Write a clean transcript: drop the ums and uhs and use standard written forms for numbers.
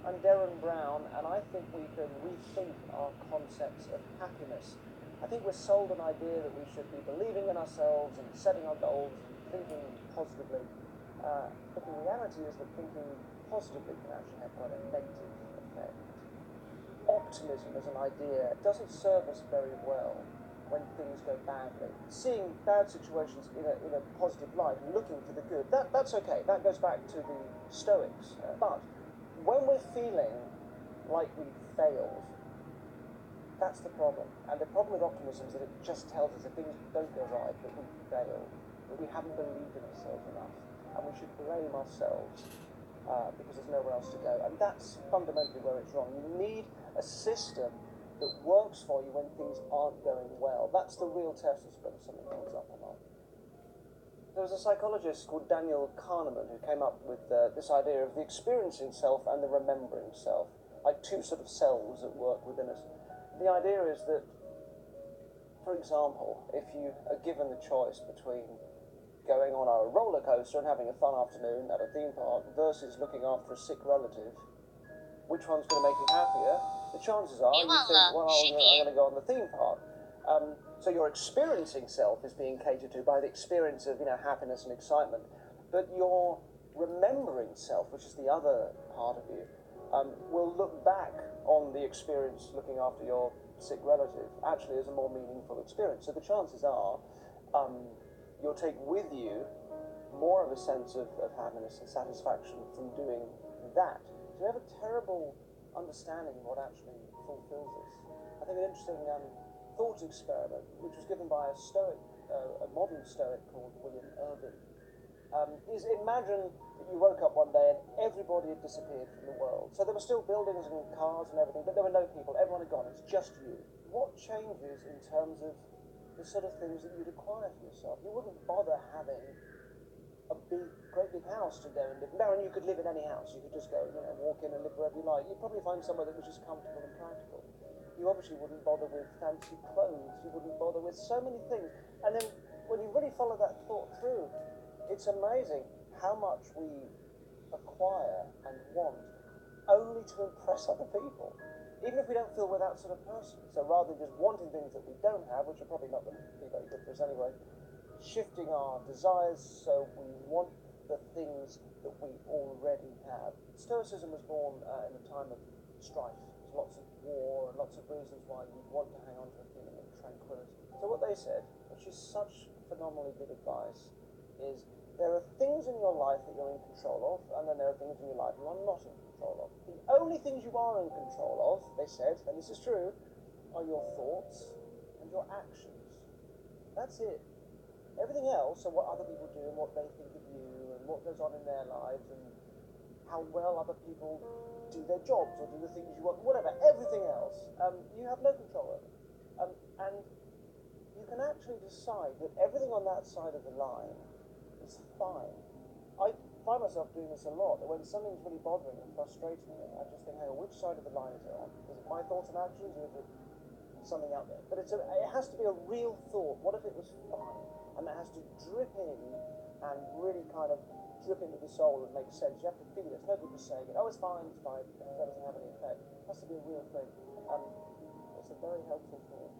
I'm Darren Brown, and I think we can rethink our concepts of happiness. I think we're sold an idea that we should be believing in ourselves and setting our goals and thinking positively. But the reality is that thinking positively can actually have quite a negative effect. Optimism as an idea doesn't serve us very well when things go badly. Seeing bad situations in a positive light and looking for the good, that's okay. That goes back to the Stoics. But when we're feeling like we've failed, that's the problem. And the problem with optimism is that it just tells us that things don't go right, that we failed, that we haven't believed in ourselves enough, and we should blame ourselves because there's nowhere else to go. And that's fundamentally where it's wrong. You need a system that works for you when things aren't going well. That's the real test as whether something comes up or not. There was a psychologist called Daniel Kahneman who came up with this idea of the experiencing self and the remembering self, like two sort of cells that work within us. The idea is that, for example, if you are given the choice between going on a roller coaster and having a fun afternoon at a theme park versus looking after a sick relative, which one's going to make you happier? The chances are you think, well, I'm going to go on the theme park. So your experiencing self is being catered to by the experience of, happiness and excitement. But your remembering self, which is the other part of you, will look back on the experience looking after your sick relative actually as a more meaningful experience. So the chances are you'll take with you more of a sense of happiness and satisfaction from doing that. So we have a terrible understanding of what actually fulfills us. I think an interesting thought experiment, which was given by a modern Stoic called William Irving, is imagine that you woke up one day and everybody had disappeared from the world. So there were still buildings and cars and everything, but there were no people. Everyone had gone. It's just you. What changes in terms of the sort of things that you'd acquire for yourself? You wouldn't bother having a great big house to go and live in. Now, and you could live in any house. You could just go, walk in and live wherever you like. You'd probably find somewhere that was just comfortable and practical. You obviously wouldn't bother with fancy clothes. You wouldn't bother with so many things. And then when you really follow that thought through, it's amazing how much we acquire and want only to impress other people, even if we don't feel we're that sort of person. So rather than just wanting things that we don't have, which are probably not going to be very good for us anyway, shifting our desires so we want the things that we already have. Stoicism was born in a time of strife. There's lots of war and lots of reasons why you want to hang on to a feeling of tranquility. So what they said, which is such phenomenally good advice, is there are things in your life that you're in control of, and then there are things in your life you are not in control of. The only things you are in control of, they said, and this is true, are your thoughts and your actions. That's it. Everything else, so what other people do and what they think of you and what goes on in their lives and how well other people do their jobs or do the things you want, whatever, everything else, you have no control over. And you can actually decide that everything on that side of the line is fine. I find myself doing this a lot, that when something's really bothering and frustrating me, I just think, hang on, which side of the line is it on? Is it my thoughts and actions or is it something out there? But it has to be a real thought. What if it was fine? And that has to drip in and really kind of drip into the soul and make sense. You have to feel it. It's no good just saying it, oh, it's fine, because that doesn't have any effect. It has to be a real thing. It's a very helpful thought.